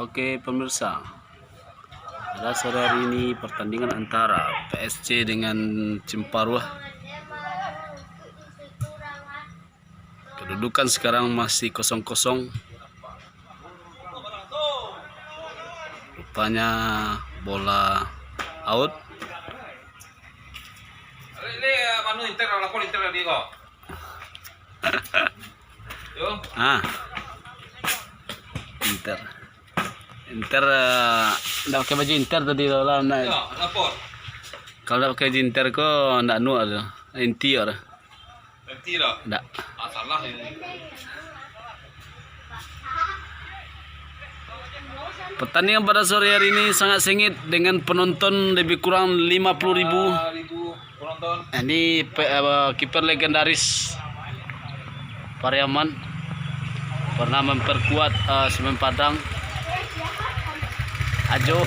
Oke pemirsa, pada sore hari ini pertandingan antara PSC dengan Cimparuh. Kedudukan sekarang masih 0-0. Rupanya bola out. Inter ndak pakai baju Inter tadi lah. Kalau ndak pakai baju Inter kok ndak ada. Inti ada. Inti dah. Ndak. Salah ini. Pertandingan pada sore hari ini sangat sengit dengan penonton lebih kurang 50.000 penonton. Ini kiper legendaris Pariaman pernah memperkuat Semen Padang. Ajo.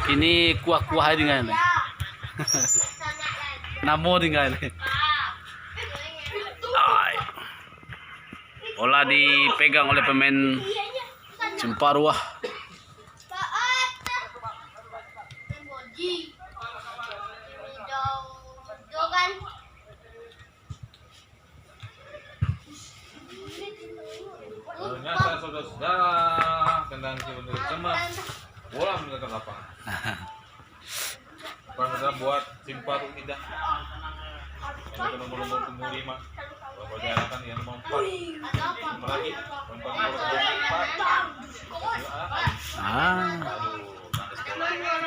Ini kuah-kuah dengan namo dengan. Bola dipegang oleh pemain Cimparuh. Ternyata saudara-saudara tendang si bener cemas bola meninggalkan lapangan. Bangsa buat Cimparuh indah. Ini nomor-nomor umur 5. Kalau diarahkan yang nomor 4. Lagi nomor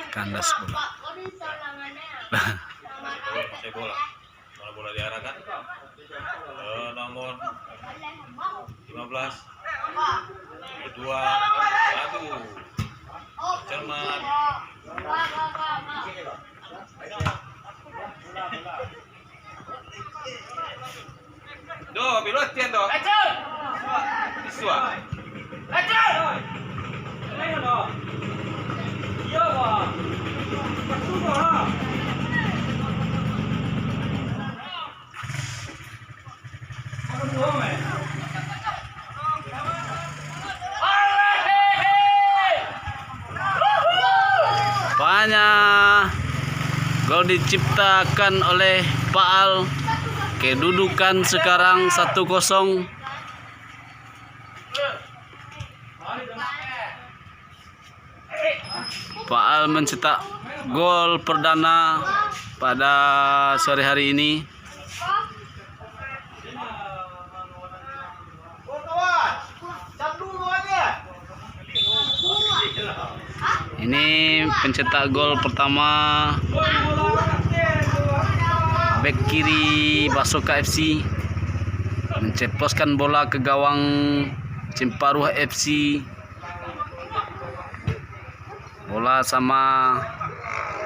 4. Kandas bola. Pakai bola. Kalau bola diarahkan nomor 15. Kedua, aduh, cermat. Do, bilot tian do. Iswa. Banyak gol diciptakan oleh Pak Al. Kedudukan sekarang 1-0. Pak Al mencetak gol perdana pada sore hari ini. Ini pencetak gol pertama bek kiri Basoka FC, menceploskan bola ke gawang Cimparuh FC. Bola sama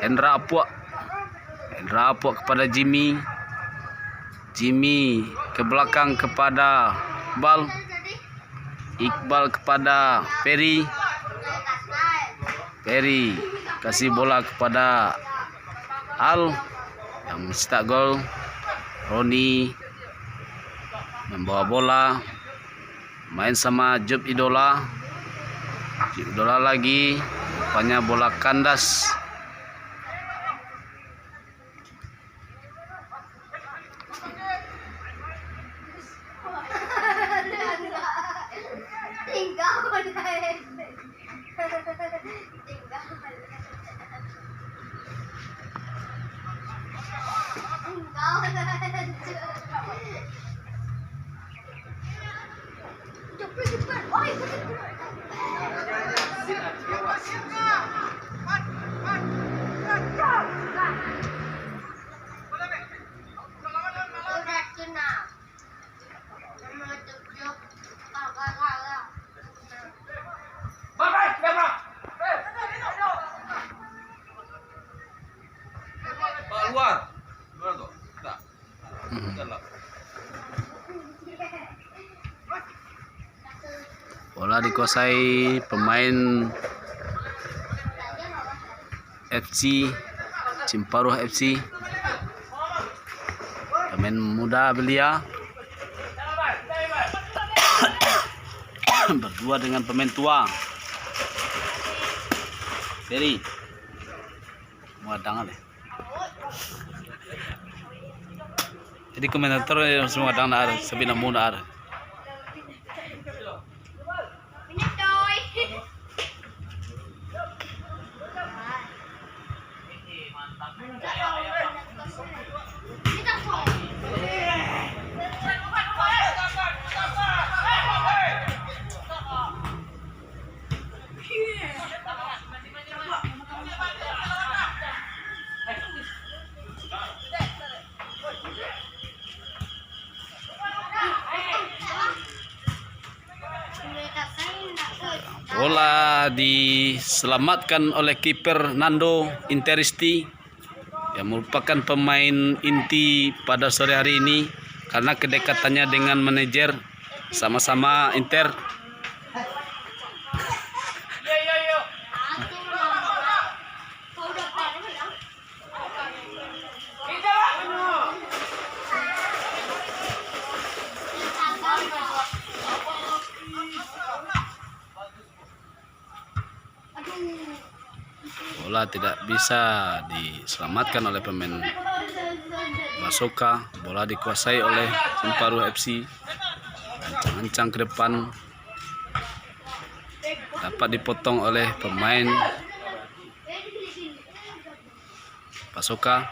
Hendra Apuak kepada Jimmy ke belakang kepada Iqbal kepada Perry kasih bola kepada Al yang mencetak gol. Roni membawa bola, main sama Job Idola lagi, rupanya bola kandas. Luar. Luar tuh. Tak. Bola dikuasai pemain FC Cimparuh FC, pemain muda belia. berdua dengan pemain tua. Ferry. Muadang deh. Jadi komentator semua dang ada, sabi na muna ada. Bola diselamatkan oleh kiper Nando Interisti yang merupakan pemain inti pada sore hari ini karena kedekatannya dengan manajer sama-sama Inter. Bola tidak bisa diselamatkan oleh pemain Basoka. Bola dikuasai oleh Simparu FC. Ancang-ancang ke depan, dapat dipotong oleh pemain Basoka.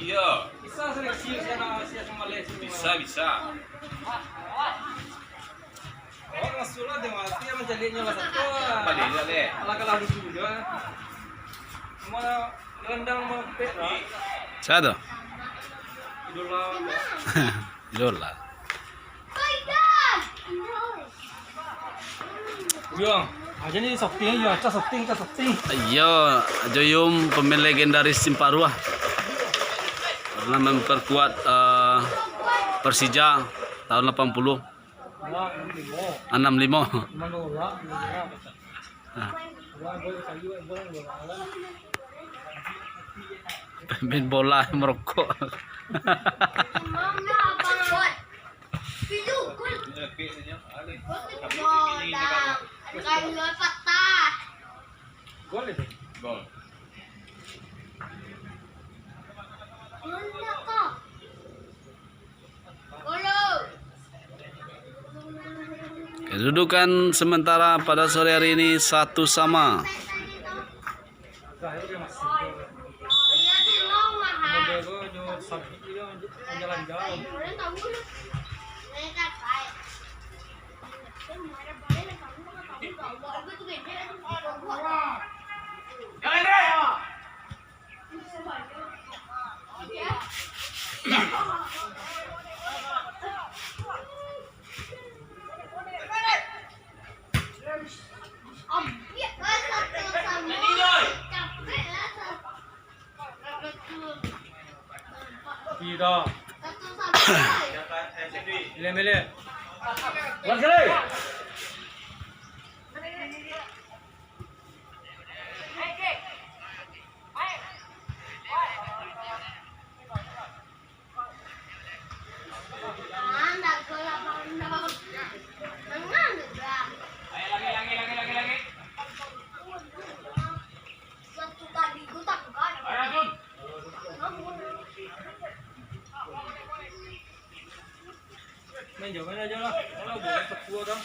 Iya. Bisa. Oh, ngasulah deh mati yang menjadinya lah satu. Balik deh. Ala-ala lucu juga. Mau rendang mau pet lah. Satu. Idola. Idola. Biang, aja nih shooting ya, cas shooting. Ayo, Joyum pemain legendaris Simparu pernah memperkuat Persija tahun 80. 65. Mandola. Pemain bola merokok. Gol itu. Gol. Kedudukan sementara pada sore hari ini 1-1. Terakhir dia masih. Model nyo sapi dia jalan-jalan. Tidak. Mele. Lagi. main aja lah. Kalau boleh sepuluh dong.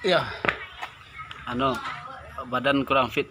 Iya. Anu badan kurang fit.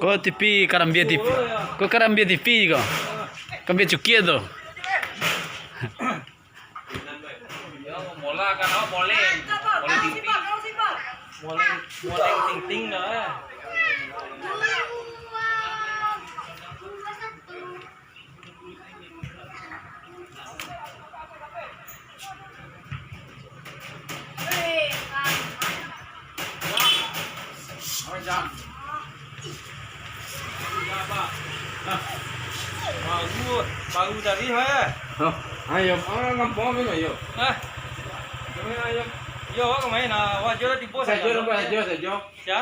Kau TV Karambia TV. Kau Karambia TV kau. Kambia cukia tu. Mola kan apa boleh. Boleh TV. Boleh ting-ting dah. Baru dari hai. Ayo, orang ngomong apa yo? Ah. Ayo. Yo, kemana nak? Wah, jual di pos. Saya jual. Ya.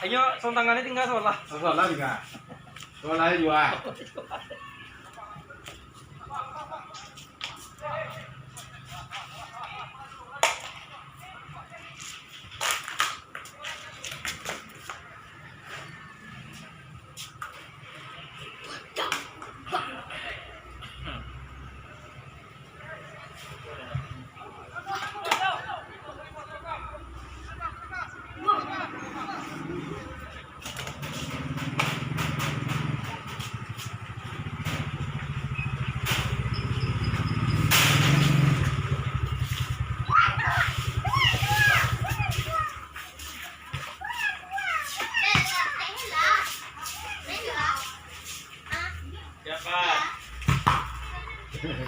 Ayo, song tangannya tinggal solah. Soalnya juga. Soalnya juga.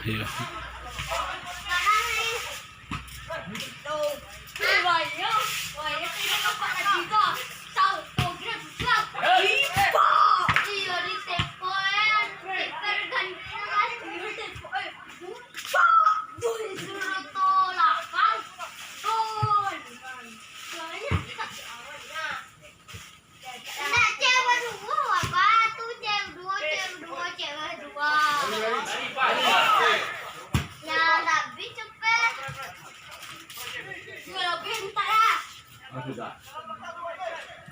Iya. Sudah.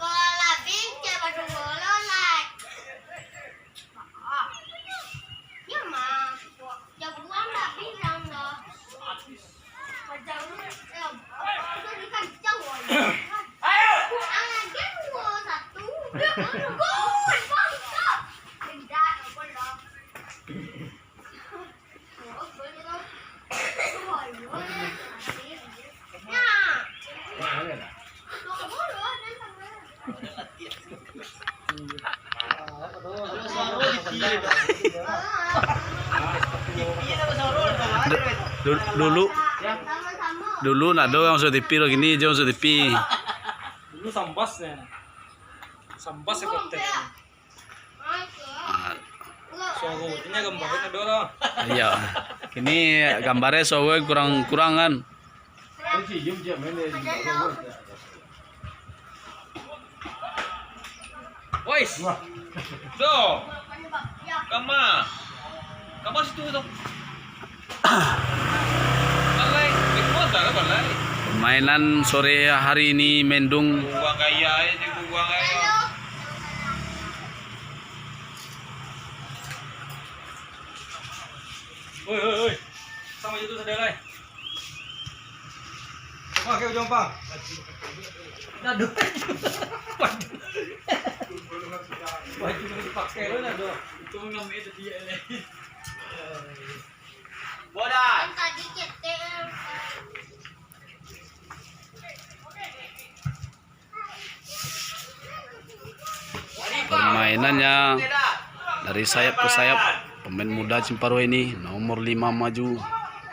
Kalau labing coba dulu like. Ya mah, jagoan labing yang dah. Macam udah dikacau. Ayo. Anaknya dua satu. Gol, bangsa. Tidak, gol dah. Ada Dulu Sama-sama. dulu Nado yang masuk TV lo gini aja masuk TV. Dulu sambasnya. Sambas ya kapten. Ah, Suara ini gambarnya dulu. iya. Kini gambarnya soalnya kurang-kurangan. Wais. Do. Kama situ tu. Balai, ikut dah lah balai. Permainan sore hari ini mendung. Buang gaya aja, buang gaya. Oi. Sama itu saudara. Pakai ujung pang. Nado. Baju yang dipakai lo nado. Itu namanya itu dia ini. Bodas. Tadi kita Permainannya dari sayap ke sayap. Pemain muda Cimparu ini nomor 5 maju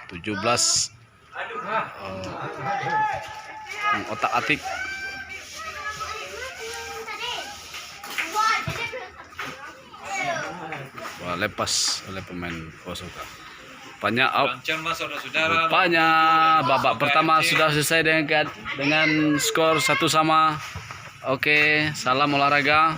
17 otak-atik. Wah, lepas oleh pemain Osaka. Rupanya out. Lancar mas saudara-saudara. Rupanya babak pertama sudah selesai dengan skor 1-1. Oke, salam olahraga.